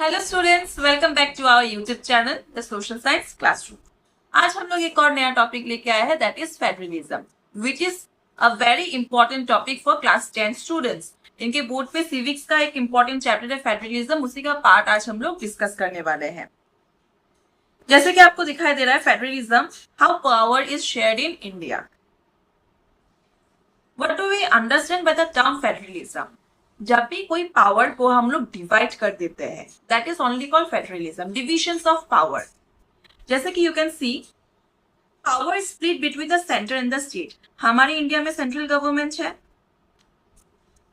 Hello students, welcome back to our YouTube channel the social science classroom. आज हम लोग एक और नया टॉपिक लेके आए हैं, that is federalism, which is a very important topic for class 10 students. इनके बोर्ड पे सिविक्स का एक इंपॉर्टेंट चैप्टर है फेडरलिज्म, उसी का पार्ट आज हम लोग डिस्कस करने वाले हैं। जैसे कि आपको दिखाई दे रहा है federalism, how power is shared in India. What do we understand by the term federalism? जब भी कोई पावर को हम लोग डिवाइड कर देते हैं, that is only called federalism, divisions of power. जैसे कि you can see power split between the centre and the state. हमारे इंडिया में सेंट्रल गवर्नमेंट है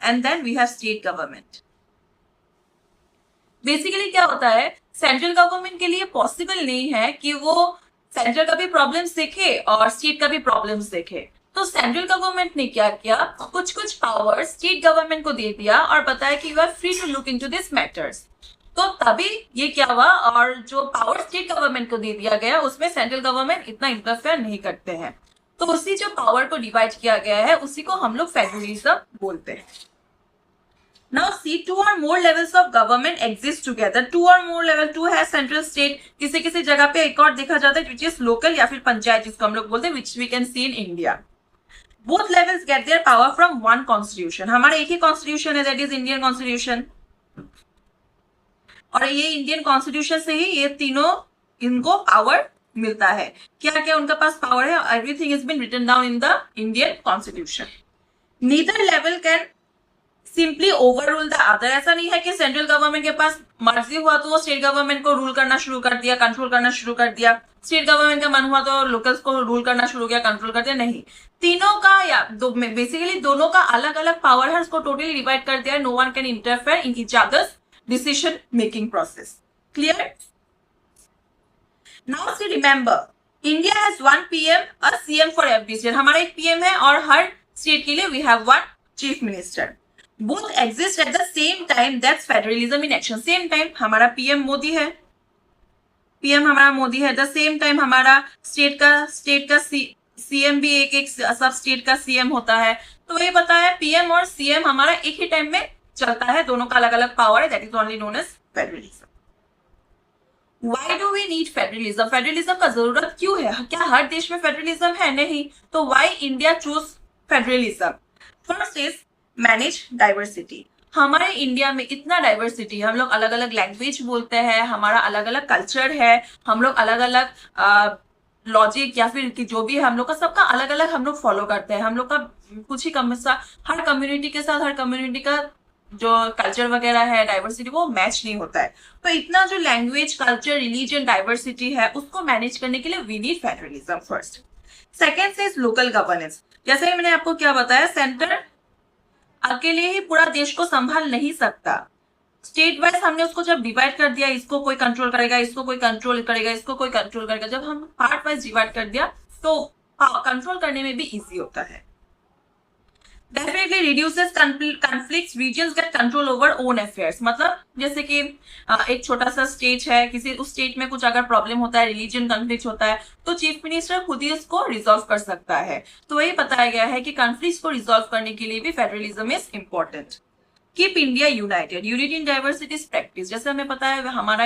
and then we have state government. Basically क्या होता है, सेंट्रल गवर्नमेंट के लिए पॉसिबल नहीं है कि वो सेंट्रल का भी प्रॉब्लम्स देखे और स्टेट का भी प्रॉब्लम्स देखे। तो सेंट्रल गवर्नमेंट ने क्या किया, कुछ कुछ पावर स्टेट गवर्नमेंट को दे दिया और बताया कि you are free to look into this matters. तो तभी ये क्या हुआ, और जो पावर स्टेट गवर्नमेंट को दे दिया गया उसमें सेंट्रल गवर्नमेंट इतना इंटरफेयर नहीं करते हैं। तो उसी जो पावर को डिवाइड किया गया है उसी को हम लोग फेडरलिज्म बोलते हैं। Now see, two or more levels of government exist together. Two or more level, two है central state, किसी किसी जगह पे एक और देखा जाता है which is local या फिर पंचायत जिसको हम लोग बोलते हैं, which we can see in India. Both levels get their power from one constitution. हमारा एक ही कॉन्स्टिट्यूशन है, that is इंडियन कॉन्स्टिट्यूशन, और ये इंडियन कॉन्स्टिट्यूशन से ही ये तीनों इनको पावर मिलता है। क्या क्या उनका पास पावर है? Everything is been written down in the Indian constitution. Neither level can simply overrule the other. ऐसा नहीं है कि सेंट्रल गवर्नमेंट के पास मर्जी हुआ तो वो स्टेट गवर्नमेंट को रूल करना शुरू कर दिया, कंट्रोल करना शुरू कर दिया, स्टेट गवर्नमेंट का मन हुआ तो लोकल्स को रूल करना शुरू किया, कंट्रोल कर दिया। नहीं, तीनों का या बेसिकली दोनों का अलग अलग पावर है, उसको टोटली डिवाइड कर दिया। No one can interfere in each other's decision making process. Clear? Now see remember, India has one PM, a CM for every state. हमारा एक पीएम है और हर स्टेट के लिए we have one chief minister. Both exist at the same time, that's federalism in action. Same time हमारा PM Modi है, PM हमारा मोदी है। द सेम टाइम हमारा स्टेट का सीएम भी एक सब स्टेट का सीएम होता है। तो ये पता है पीएम और सीएम हमारा एक ही टाइम में चलता है, दोनों का अलग अलग पावर है, that is only known as federalism. Why do we need federalism? Federalism का जरूरत क्यों है? क्या हर देश में फेडरलिज्म है? नहीं। तो why India choose federalism? First is manage diversity. हमारे इंडिया में इतना डाइवर्सिटी है, हम लोग अलग अलग लैंग्वेज बोलते हैं, हमारा अलग अलग कल्चर है, हम लोग अलग अलग लॉजिक या फिर जो भी है हम लोग का सबका अलग अलग हम लोग फॉलो करते हैं। हम लोग का कुछ ही हर कम्युनिटी के साथ हर कम्युनिटी का जो कल्चर वगैरह है, डाइवर्सिटी, वो मैच नहीं होता है। तो इतना जो लैंग्वेज, कल्चर, रिलीजन डाइवर्सिटी है उसको मैनेज करने के लिए we need federalism first. Second से लोकल गवर्नेंस। जैसे मैंने आपको क्या बताया, सेंटर अकेले ही पूरा देश को संभाल नहीं सकता। स्टेट वाइज हमने उसको जब डिवाइड कर दिया, इसको कोई कंट्रोल करेगा, इसको कोई कंट्रोल करेगा, इसको कोई कंट्रोल करेगा, जब हम पार्ट वाइज डिवाइड कर दिया तो कंट्रोल करने में भी इजी होता है। Definitely reduces conflicts, regions get control over own affairs. मतलब जैसे कि एक छोटा सा स्टेट है, किसी उस स्टेट में कुछ अगर प्रॉब्लम होता है, रिलीजन कॉन्फ्लिक्ट होता है, तो चीफ मिनिस्टर खुद ही उसको रिजॉल्व कर सकता है। तो वही बताया गया है कि कॉन्फ्लिक्ट्स को रिजॉल्व करने के लिए भी federalism is important. Keep India United, unity in diversity is practice. जैसे हमें पता है हमारा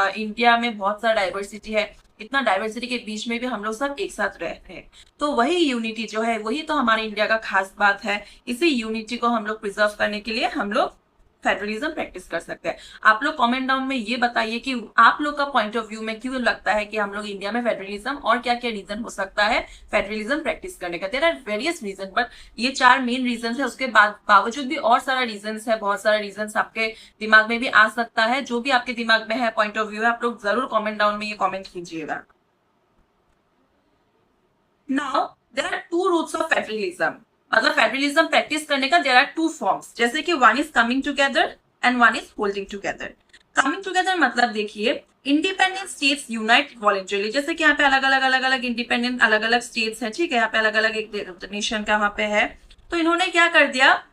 इंडिया में बहुत सारा डाइवर्सिटी है, इतना डाइवर्सिटी के बीच में भी हम लोग सब एक साथ रहते हैं। तो वही यूनिटी जो है, वही तो हमारे इंडिया का खास बात है। इसी यूनिटी को हम लोग प्रिजर्व करने के लिए हम लोग फेडरलिज्म प्रैक्टिस कर सकते हैं। आप लोग कमेंट डाउन में ये बताइए कि आप लोग का पॉइंट ऑफ व्यू में क्यों लगता है कि हम लोग इंडिया में फेडरलिज्म, और क्या क्या रीजन हो सकता है फेडरलिज्म प्रैक्टिस करने का। There are various reason, but ये 4 मेन रीजन है। उसके बावजूद भी और सारा रीजन है, बहुत सारा रीजन आपके दिमाग में भी आ सकता है। जो भी आपके दिमाग में है, पॉइंट ऑफ व्यू है, आप लोग जरूर कॉमेंट डाउन में ये कॉमेंट कीजिएगा। Now there are 2 roots of federalism. मतलब फेडरलिज्म प्रैक्टिस करने का देयर आर 2 फॉर्म्स। जैसे कि one is coming together and one is holding together. Coming together मतलब देखिए, इंडिपेंडेंट स्टेट्स यूनाइट वॉलंटरली। जैसे कि यहाँ पे अलग अलग इंडिपेंडेंट अलग अलग स्टेट्स हैं, ठीक है, यहाँ पे अलग अलग एक नेशन का वहां पे है। तो इन्होंने क्या कर दिया,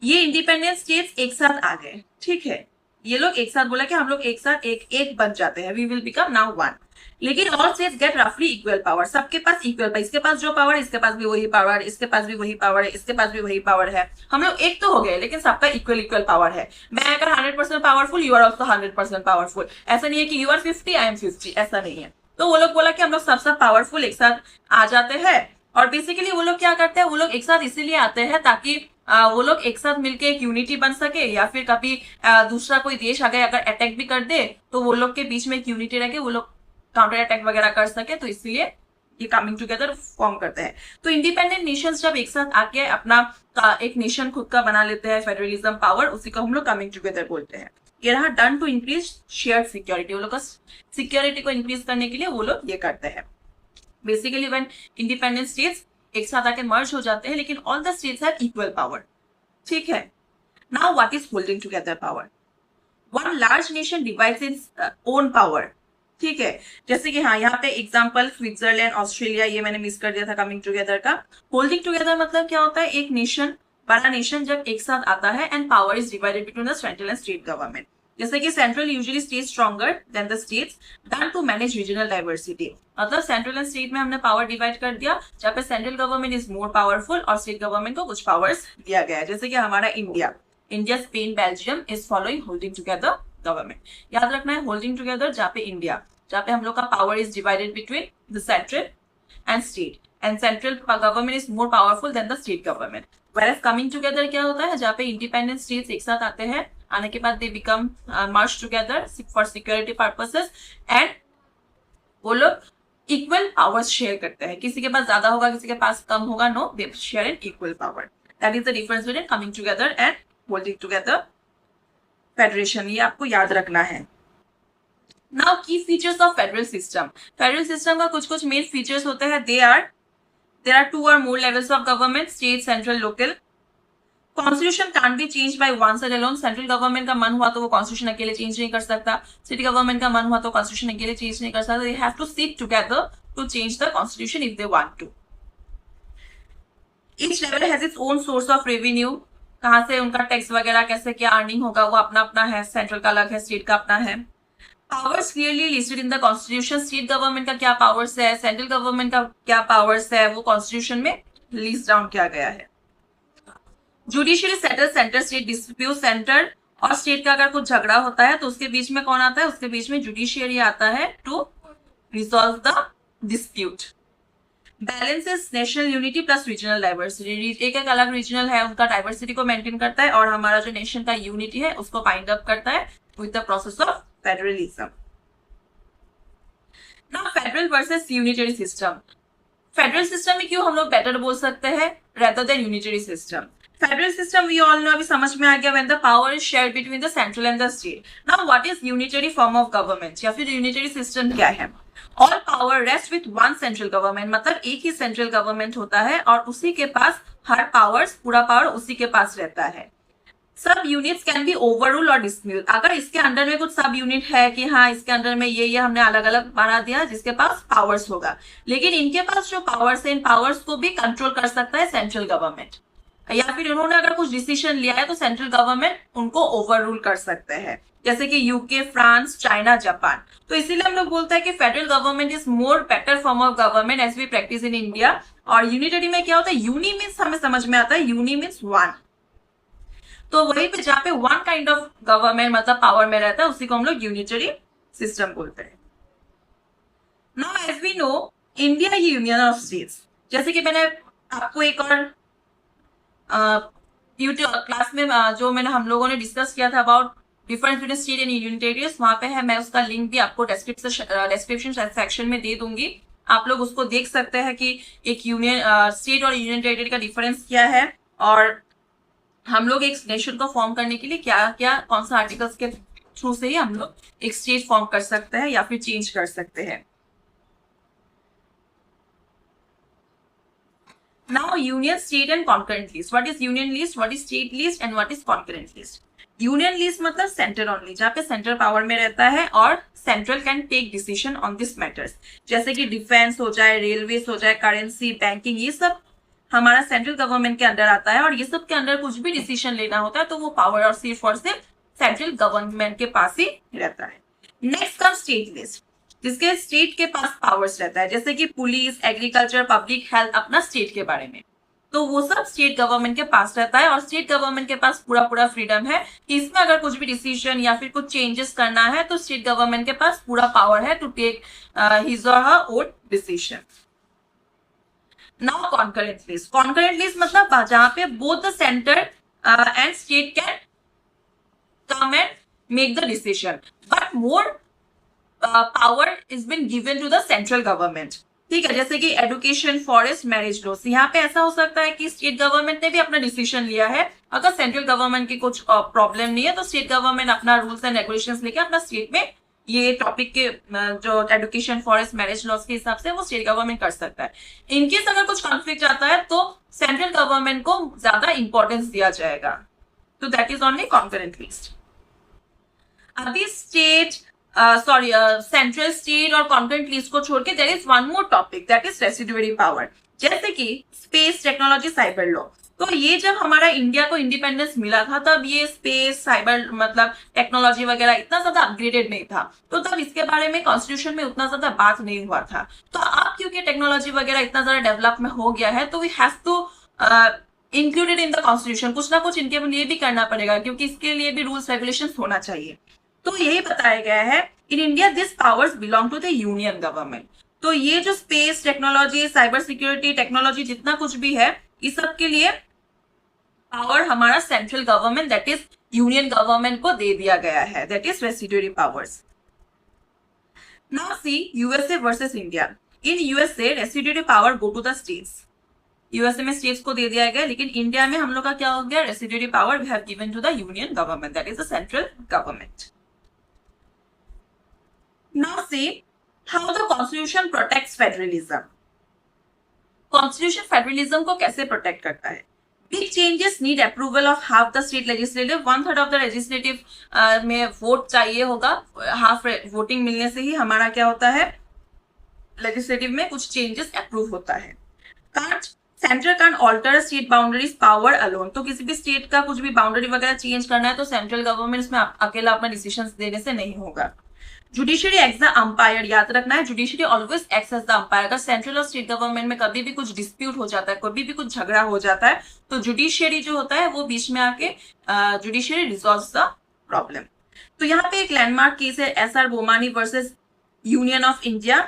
ये इंडिपेंडेंट स्टेट्स एक साथ आ गए, ठीक है, ये लोग एक साथ बोला कि हम लोग एक साथ एक बन जाते हैं, we will become now one. लेकिन ऑल स्टेट्स गेट रफली इक्वल पावर, सबके पास इक्वल पावर, इसके पास जो पावर इसके पास भी वही पावर, इसके पास भी वही पावर है, इसके पास भी वही पावर है, हम लोग एक तो हो गए लेकिन सबका इक्वल इक्वल पावर है। मैं अगर 100% powerful, you are also 100% powerful, ऐसा नहीं है कि यू आर 50 आई एम 50, ऐसा नहीं है। तो वो लोग बोला कि हम लोग सब पावरफुल एक साथ आ जाते हैं, और बेसिकली वो लोग क्या करते हैं, वो लोग एक साथ इसीलिए आते हैं ताकि वो लोग एक साथ मिलके एक यूनिटी बन सके, या फिर कभी दूसरा कोई देश अगर अटैक भी कर दे तो वो लोग के बीच में एक यूनिटी रह के वो लोग काउंटर अटैक वगैरह कर सके, तो इसलिए ये कमिंग टुगेदर फॉर्म करते हैं। तो इंडिपेंडेंट नेशंस जब एक साथ आके अपना एक नेशन खुद का बना लेते हैं, फेडरलिज्म पावर, उसी को हम लोग कमिंग टुगेदर बोलते हैं। ये रहा done to increase shared security, वो लोग का सिक्योरिटी को इंक्रीज करने के लिए वो लोग ये करते हैं। बेसिकली व्हेन इंडिपेंडेंट स्टेट्स एक साथ आके मर्ज हो जाते हैं, लेकिन all the states have equal power, ठीक है। Now what is holding together power? One large nation divides its own power, ठीक है। जैसे कि हाँ, यहाँ पे एग्जांपल स्विट्जरलैंड, ऑस्ट्रेलिया, ये मैंने मिस कर दिया था कमिंग टुगेदर का। होल्डिंग टुगेदर मतलब क्या होता है, एक नेशन, बड़ा नेशन जब एक साथ आता है and power is divided between the central and state government. जैसे कि central usually stay stronger than the states done to manage regional diversity, मतलब सेंट्रल एंड स्टेट में हमने पावर डिवाइड कर दिया, जहाँ पे central government is more powerful और स्टेट गवर्नमेंट को कुछ पावर्स दिया गया है। जैसे कि हमारा India, Spain, Belgium is following holding together government. याद रखना है होल्डिंग टुगेदर जहाँ पे इंडिया, जहाँ पे हम लोग का power is divided between the central and state, and central government is more powerful than the state government. Where coming together क्या होता है, जहाँ पे इंडिपेंडेंट स्टेट्स एक साथ आते हैं, आने के बाद they become merge together for security purposes, and वो लोग इक्वल पावर्स शेयर करते हैं, किसी के पास ज्यादा होगा किसी के पास कम होगा, no, they share in equal power. That is the difference between coming together and holding together federation, ये आपको याद रखना है। Now key features of federal system. Federal system का कुछ कुछ मेन फीचर्स होते हैं। There are 2 or more levels of government, state, central, local. Constitution can't be change by one side alone, central government का मन हुआ तो वो कॉन्स्टिट्यूशन अकेले चेंज नहीं कर सकता, सिटी गवर्नमेंट का मन हुआ तो कॉन्स्टिट्यूशन अकेले चेंज नहीं कर सकता, they have to sit together to change the constitution if they want to. Each level has its own source of revenue, कहां से उनका टैक्स वगैरह कैसे क्या अर्निंग होगा वो अपना अपना है, सेंट्रल का अलग है, स्टेट का अपना है। Powers clearly listed in the constitution, state government का क्या पावर्स है, सेंट्रल गवर्नमेंट का क्या पावर्स है, वो कॉन्स्टिट्यूशन में लिस्ट डाउन किया गया है। Judiciary settle centre state dispute, centre और स्टेट का अगर कुछ झगड़ा होता है तो उसके बीच में कौन आता है, उसके बीच में जुडिशियरी आता है to resolve the dispute. Balances national unity plus regional diversity, एक एक अलग रीजनल है उनका डाइवर्सिटी को मेंटेन करता है, और हमारा जो नेशन का यूनिटी है उसको बाइंड अप करता है with the process of federalism. Now federal versus unitary system. Federal system में क्यों हम लोग बेटर बोल सकते हैं rather than unitary system. Federal system we all know, अभी समझ में आ गया, when the power is shared between the central and the state. Now what is unitary form of government, या फिर यूनिटरी सिस्टम क्या है? All power rest with one central government, मतलब एक ही सेंट्रल गवर्नमेंट होता है और उसी के पास हर पावर्स, पूरा पावर उसी के पास रहता है। सब यूनिट्स कैन बी ओवररूल और डिसम्यूट, अगर इसके अंडर में कुछ सब यूनिट है कि हाँ इसके अंडर में ये हमने अलग अलग बना दिया जिसके पास पावर्स होगा, लेकिन इनके पास जो पावर्स है इन पावर्स को भी कंट्रोल कर सकता है सेंट्रल गवर्नमेंट, या फिर उन्होंने अगर कुछ डिसीजन लिया है तो सेंट्रल गवर्नमेंट उनको ओवररूल कर सकते हैं, जैसे कि यूके, फ्रांस, चाइना, जापान। तो इसीलिए हम लोग बोलते हैं कि federal government is more better form of government as we practice in India. और यूनिटरी में क्या होता है, यूनि मीन्स हमें समझ में आता है, यूनि मीन्स वन, तो वहीं पे जहाँ पे वन काइंड ऑफ गवर्नमेंट मतलब पावर में रहता है उसी को हम लोग यूनिटरी सिस्टम बोलते हैं। Now as we know India ही यूनियन ऑफ स्टेट्स, जैसे कि मैंने आपको एक और क्लास में जो मैंने हम लोगों ने डिस्कस किया था about difference between state and union territories, वहां पे है, मैं उसका लिंक भी आपको डिस्क्रिप्शन सेक्शन में दे दूंगी, आप लोग उसको देख सकते हैं कि एक यूनियन स्टेट और यूनियन टेरिटरी का डिफरेंस क्या है, और हम लोग एक नेशन को फॉर्म करने के लिए क्या क्या कौन सा आर्टिकल्स के थ्रू से ही हम लोग एक स्टेट फॉर्म कर सकते हैं या फिर चेंज कर सकते हैं। Now union, state and concurrent list. What is union list? What is state list? And what is concurrent list? Union list मतलब सेंटर ओनली, जहाँ पे सेंट्रल पावर में रहता है और central can take decision on this matters, जैसे कि defence हो जाए, रेलवेज हो जाए, करेंसी, बैंकिंग, ये सब हमारा सेंट्रल गवर्नमेंट के अंडर आता है, और ये सब के अंदर कुछ भी डिसीजन लेना होता है तो वो पावर और सिर्फ सेंट्रल गवर्नमेंट के पास ही रहता है। Next come state list. जिसके स्टेट के पास पावर्स रहता है, जैसे कि पुलिस, एग्रीकल्चर, पब्लिक हेल्थ, अपना स्टेट के बारे में, तो वो सब स्टेट गवर्नमेंट के पास रहता है और स्टेट गवर्नमेंट के पास पूरा पूरा फ्रीडम है कि इसमें अगर कुछ भी डिसीजन या फिर कुछ चेंजेस करना है तो स्टेट गवर्नमेंट के पास पूरा पावर है टू टेक हिज और her own decision. Now concurrent list. Concurrent list मतलब जहां पे both the centre and state can come and make the decision, but more power is been given to the central government। ठीक है, जैसे कि education, forest, marriage loss, यहाँ पे ऐसा हो सकता है कि स्टेट गवर्नमेंट ने भी अपना डिसीजन लिया है, अगर सेंट्रल गवर्नमेंट की कुछ प्रॉब्लम नहीं है तो स्टेट गवर्नमेंट अपना रूल्स एंड रेगुलेशंस लेके अपना स्टेट में ये टॉपिक के जो एजुकेशन, फॉरेस्ट, मैरिज लॉस के हिसाब से वो स्टेट गवर्नमेंट कर सकता है। इनकेस अगर कुछ कॉन्फ्लिक्ट आता है तो सेंट्रल गवर्नमेंट को ज्यादा इंपॉर्टेंस दिया जाएगा, तो that is only concurrent list. अभी स्टेट सेंट्रल, स्टेट और कॉन्करेंट लिस्ट को छोड़ के there is one more topic, that is residuary power, जैसे कि स्पेस, टेक्नोलॉजी, साइबर लॉ। तो ये जब हमारा इंडिया को इंडिपेंडेंस मिला था तब ये स्पेस, साइबर मतलब टेक्नोलॉजी वगैरह इतना ज्यादा अपग्रेडेड नहीं था, तो तब इसके बारे में कॉन्स्टिट्यूशन में उतना ज्यादा बात नहीं हुआ था। तो अब क्योंकि टेक्नोलॉजी वगैरह इतना ज्यादा डेवलप में हो गया है तो we have to included in the constitution, कुछ ना कुछ इनके लिए भी करना पड़ेगा क्योंकि इसके लिए भी रूल्स रेगुलेशंस होना चाहिए। तो यही बताया गया है, in India this powers belong to the union government. तो ये जो space, technology, cyber security, technology जितना कुछ भी है, इस सब के लिए पावर हमारा central government that is union government को दे दिया गया है, that is residuary powers. Now see USA versus India. In USA residuary power go to the states. USA में स्टेट्स को दे दिया गया, लेकिन इंडिया में हम लोग का क्या हो गया, residuary power we have given to the union government that is the central government. Now see how the constitution protects federalism. Constitution federalism को कैसे प्रोटेक्ट करता है? Big changes need approval of half the state legislative, 1/3 of the legislative में vote चाहिए होगा, half voting मिलने से ही हमारा क्या होता है, लेजिस्लेटिव में कुछ चेंजेस अप्रूव होता है। Central can alter state boundaries power alone. तो किसी भी स्टेट का कुछ भी बाउंड्री वगैरह चेंज करना है तो सेंट्रल गवर्नमेंट इसमें अकेला अपना डिसीजन देने से नहीं होगा। जुडिशरी एक्ट द अंपायर, याद रखना है, judiciary always acts as the umpire. अगर सेंट्रल और स्टेट गवर्नमेंट में कभी भी कुछ डिस्प्यूट हो जाता है, कभी भी कुछ झगड़ा हो जाता है, तो जुडिशियरी जो होता है वो बीच में आके जुडिशियरी रिजॉल्व्स द प्रॉब्लम। तो यहाँ पे एक लैंडमार्क केस है, SR Bommai versus union of India.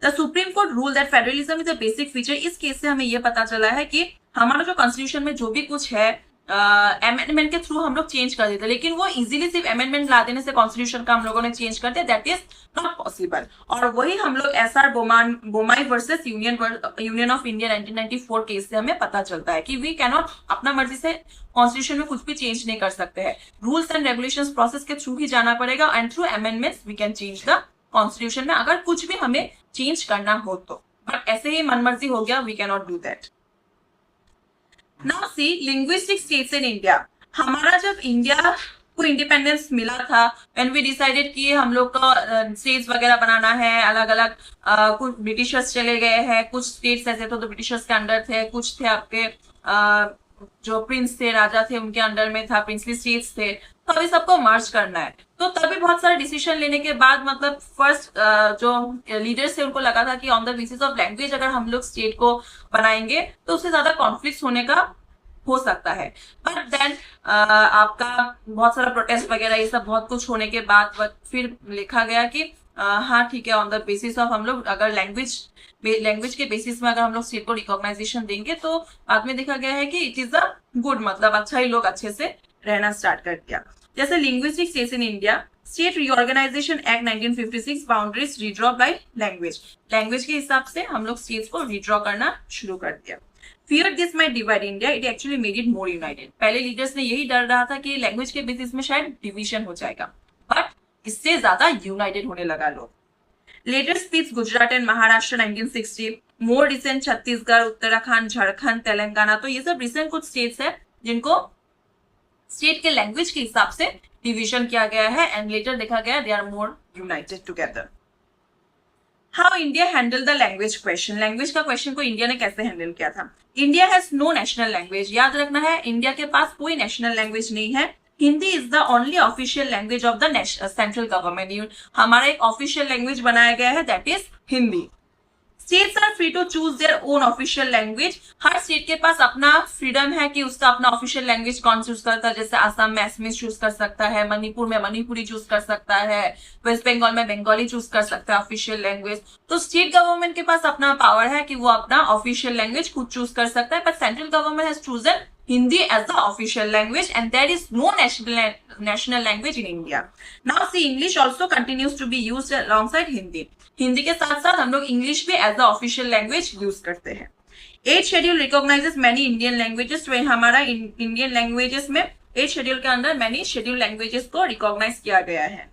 The supreme court rule that federalism is a basic feature. इस केस से हमें यह पता चला है कि हमारा जो कॉन्स्टिट्यूशन में जो भी कुछ है अमेंडमेंट के थ्रू हम लोग चेंज कर देते, लेकिन वो इजीली सिर्फ अमेंडमेंट ला देने से कॉन्स्टिट्यूशन का हम लोगों ने चेंज कर दिया, दैट इज नॉट पॉसिबल। और वही हम लोग SR Bommai versus union of India 1994 case से हमें पता चलता है कि वी कैन नॉट अपना मर्जी से कॉन्स्टिट्यूशन में कुछ भी चेंज नहीं कर सकते हैं, रूल्स एंड रेगुलेशंस प्रोसेस के थ्रू ही जाना पड़ेगा and through amendments we can change the constitution में अगर कुछ भी हमें चेंज करना हो तो, बट ऐसे ही मनमर्जी हो गया we can not do that. Now see linguistic states in India. हमारा जब इंडिया को इंडिपेंडेंस मिला था, व्हेन वी डिसाइडेड कि हम लोग का स्टेट्स वगैरह बनाना है, अलग अलग कुछ ब्रिटिशर्स चले गए हैं, कुछ स्टेट्स ऐसे तो ब्रिटिशर्स के अंडर थे, कुछ थे आपके जो प्रिंस थे, राजा थे, उनके अंडर में था, प्रिंसली स्टेट्स थे, तो अभी सबको मर्ज करना है। तो तभी बहुत सारे डिसीजन लेने के बाद मतलब फर्स्ट जो लीडर्स थे उनको लगा था कि on the basis of language अगर हम लोग स्टेट को बनाएंगे तो उससे ज्यादा कॉन्फ्लिक्ट होने का हो सकता है, बट देन आपका बहुत सारा प्रोटेस्ट वगैरह ये सब बहुत कुछ होने के बाद फिर लिखा गया कि हाँ ठीक है, ऑन द बेसिस ऑफ हम लोग अगर लैंग्वेज के बेसिस में अगर हम लोग स्टेट को रिकॉग्नाइजेशन देंगे तो बाद में देखा गया है कि इट इज अ गुड, मतलब अच्छा ही लोग अच्छे से रहना स्टार्ट कर दिया। जैसे linguistic states in India, state reorganisation act 1956, boundaries redraw by language के हिसाब से हम लोग स्टेट्स को रीड्रॉ करना शुरू कर दिया। Feared this might divide India, it actually made it more united. पहले लीडर्स ने यही डर रहा था कि लैंग्वेज के बेसिस में शायद डिवीजन हो जाएगा, बट इससे ज्यादा यूनाइटेड होने लगा लोग। Later speech Gujarat and Maharashtra 1960, more recent Chhattisgarh, Uttarakhand, Jharkhand, Telangana. तो ये सब रिसेंट कुछ स्टेट्स है जिनको स्टेट के लैंग्वेज के हिसाब से डिवीजन किया गया है एंड लेटर देखा गया they are more united together. How India handle the language question. Language का क्वेश्चन को इंडिया ने कैसे हैंडल किया था। India has no national language. याद रखना है, इंडिया के पास कोई नेशनल लैंग्वेज नहीं है। Hindi is the only official language of the central government. हमारा एक ऑफिशियल लैंग्वेज बनाया गया है, that is Hindi. States are free to choose their own official language. हर स्टेट के पास अपना फ्रीडम है कि उसका अपना ऑफिशियल लैंग्वेज कौन चूज करता है। जैसे आसाम में असमीज चूज कर सकता है, मणिपुर में मणिपुरी चूज कर सकता है, वेस्ट बंगाल में बंगाली चूज कर सकता है ऑफिशियल लैंग्वेज। तो स्टेट गवर्नमेंट के पास अपना पावर है कि वो अपना ऑफिशियल लैंग्वेज खुद चूज कर सकता है, but central government has chosen Hindi as the official language, and there is no national language in India. Now see, English also continues to be used alongside Hindi. हिंदी के साथ साथ हम लोग इंग्लिश भी as a official language use करते हैं। 8th schedule recognises many Indian languages. तो हमारा इंडियन लैंग्वेजेस में 8th शेड्यूल के अंदर मैनी शेड्यूल लैंग्वेजेस को रिकॉग्नाइज किया गया है।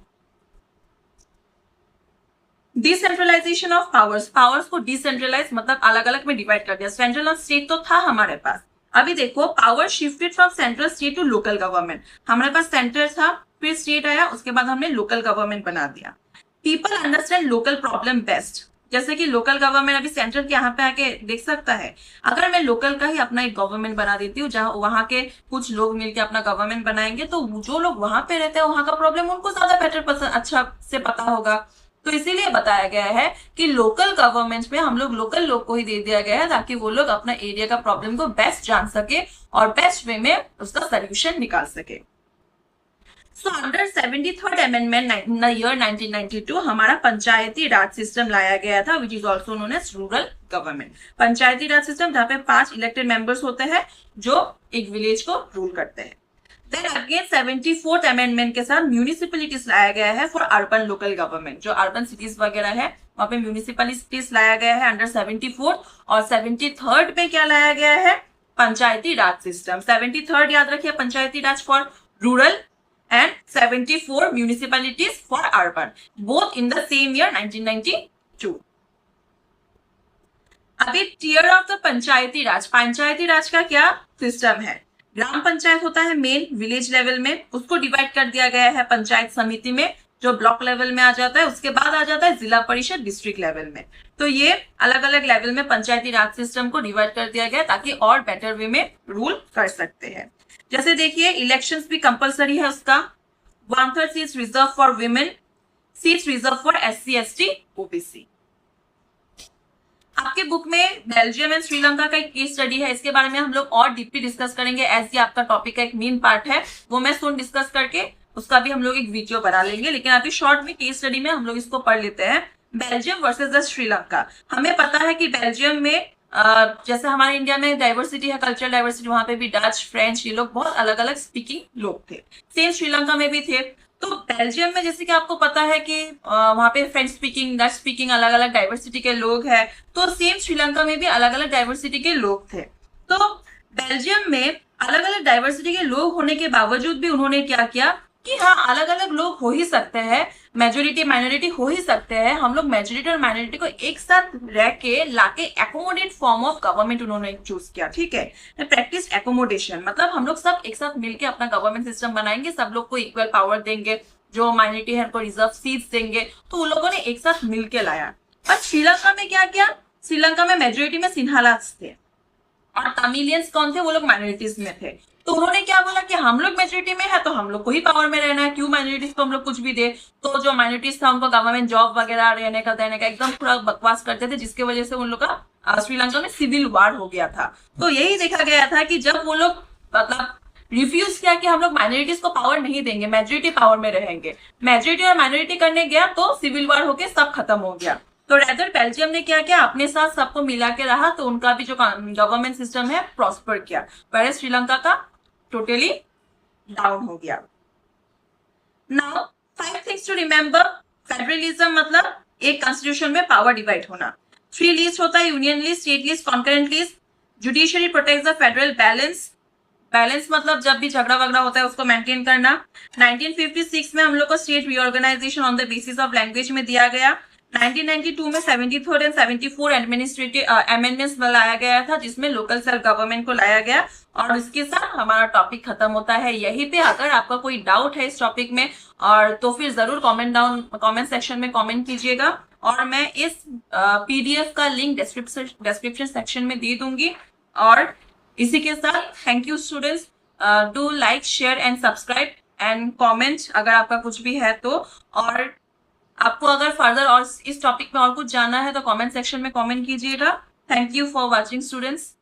Decentralisation of powers. पावर्स को डिसेंट्रलाइज मतलब अलग अलग में डिवाइड कर दिया। सेंट्रल और स्टेट तो था हमारे पास, अभी देखो power shifted from central state to local government. हमारे पास सेंटर था, फिर स्टेट आया, उसके बाद हमने लोकल गवर्नमेंट बना दिया। People understand local problem best. जैसे कि लोकल गवर्नमेंट अभी सेंट्रल के यहाँ पे आके देख सकता है, अगर मैं लोकल का ही अपना एक गवर्नमेंट बना देती हूँ जहाँ वहां के कुछ लोग मिलकर अपना गवर्नमेंट बनाएंगे, तो जो लोग वहां पे रहते हैं वहां का प्रॉब्लम उनको ज्यादा बेटर अच्छा से पता होगा। तो इसीलिए बताया गया है कि लोकल गवर्नमेंट में हम लोग लोकल लोग को ही दे दिया गया है ताकि वो लोग अपना एरिया का प्रॉब्लम को बेस्ट जान सके और बेस्ट वे में उसका सोल्यूशन निकाल सके। So under 73rd amendment in the year 1992 हमारा पंचायती राज सिस्टम लाया गया था, which is also known as rural government. Panchayati raj system जहाँ पे 5 इलेक्टेड मेंबर्स होते हैं जो एक विलेज को रूल करते हैं। देन अगेन 74th अमेंडमेंट के साथ म्यूनिसिपैलिटीज लाया गया है फॉर अर्बन लोकल गवर्नमेंट। जो अर्बन सिटीज वगैरह है वहां पे म्यूनिसिपैलिटीज लाया गया है अंडर 74th। और 73rd पे क्या लाया गया है? पंचायती राज सिस्टम। 73rd याद रखिए, Panchayati Raj for rural and 74 municipalities for urban, both in the same year 1992। अभी tier of the Panchayati Raj. Panchayati Raj का क्या सिस्टम है? ग्राम पंचायत होता है मेन विलेज लेवल में, उसको डिवाइड कर दिया गया है पंचायत समिति में जो ब्लॉक लेवल में आ जाता है, उसके बाद आ जाता है जिला परिषद डिस्ट्रिक्ट लेवल में। तो ये अलग अलग लेवल में पंचायती राज सिस्टम को डिवाइड कर दिया गया ताकि और बेटर वे में रूल कर सकते हैं। जैसे देखिए इलेक्शंस भी कंपलसरी है उसका। 1/3 seats reserve for women, seats reserve for SC ST OBC। आपके बुक में बेल्जियम एंड श्रीलंका का एक केस स्टडी है, इसके बारे में हम लोग और डीपली डिस्कस करेंगे, एज ये आपका टॉपिक का एक मेन पार्ट है। वो मैं सुन डिस्कस करके उसका भी हम लोग एक वीडियो बना लेंगे, लेकिन अभी शॉर्ट में केस स्टडी में हम लोग इसको पढ़ लेते हैं। Belgium versus the Sri Lanka. हमें पता है कि बेल्जियम में जैसे हमारे इंडिया में डाइवर्सिटी है, कल्चरल डाइवर्सिटी, वहां पे भी डच, फ्रेंच, ये लोग बहुत अलग अलग स्पीकिंग लोग थे। सेम श्रीलंका में भी थे। तो बेल्जियम में जैसे कि आपको पता है कि वहां पे फ्रेंच स्पीकिंग, डच स्पीकिंग अलग अलग डाइवर्सिटी के लोग हैं, तो सेम श्रीलंका में भी अलग अलग डाइवर्सिटी के लोग थे। तो बेल्जियम में अलग अलग डाइवर्सिटी के लोग होने के बावजूद भी उन्होंने क्या किया कि हाँ अलग अलग लोग हो ही सकते हैं, मेजोरिटी माइनॉरिटी हो ही सकते हैं, हम लोग मेजोरिटी और माइनॉरिटी को एक साथ रह के लाके एकोमोडेट फॉर्म ऑफ गवर्नमेंट उन्होंने चूज किया। ठीक है, प्रैक्टिस एकोमोडेशन, मतलब हम लोग सब एक साथ मिलकर अपना गवर्नमेंट सिस्टम बनाएंगे, सब लोग को इक्वल पावर देंगे, जो माइनॉरिटी है उनको रिजर्व सीट्स देंगे, तो उन लोगों ने एक साथ मिलकर लाया। पर श्रीलंका में क्या किया? श्रीलंका में मेजोरिटी में सिन्हालास थे और तमिलियंस कौन थे? वो लोग माइनॉरिटीज में थे। तो उन्होंने क्या बोला कि हम लोग मेजोरिटी में है तो हम लोग को ही पावर में रहना है, क्यों माइनॉरिटीज को हम लोग कुछ भी दे। तो जो माइनॉरिटीज था उनको गवर्नमेंट जॉब वगैरह रहने का देने का एकदम पूरा बकवास करते थे, जिसकी वजह से उन लोग का श्रीलंका में सिविल वार हो गया था। तो यही देखा गया था कि जब वो लोग मतलब रिफ्यूज किया कि हम लोग माइनॉरिटीज को पावर नहीं देंगे, मेजोरिटी पावर में रहेंगे, मेजोरिटी और माइनॉरिटी करने गया तो सिविल वार होके सब खत्म हो गया। तो रेदर बेल्जियम ने क्या किया, अपने साथ सबको मिला के रहा, तो उनका भी जो गवर्नमेंट सिस्टम है प्रॉस्पर किया, पर श्रीलंका का टोटली डाउन हो गया। Now 5 things to remember. Federalism मतलब एक कॉन्स्टिट्यूशन में पावर डिवाइड होना। 3 लिस्ट होता है, union list, state list, concurrent list. Judiciary protects the federal balance. Balance मतलब जब भी झगड़ा वगड़ा होता है उसको मेंटेन करना। 1956 में हम लोग को state reorganisation on the basis of language में दिया गया। 1992 में 73rd एंड 74 एडमिनिस्ट्रेटिव अमेंडमेंट्स लाया गया था, जिसमें लोकल सेल्फ गवर्नमेंट को लाया गया। और इसके साथ हमारा टॉपिक खत्म होता है यहीं पे। अगर आपका कोई डाउट है इस टॉपिक में और तो फिर जरूर कमेंट सेक्शन में कमेंट कीजिएगा, और मैं इस PDF का लिंक डिस्क्रिप्शन सेक्शन में दे दूंगी। और इसी के साथ thank you students do like, share and subscribe and comment अगर आपका कुछ भी है तो। और आपको अगर फर्दर और इस टॉपिक में और कुछ जानना है तो कमेंट सेक्शन में कमेंट कीजिएगा। Thank you for watching students.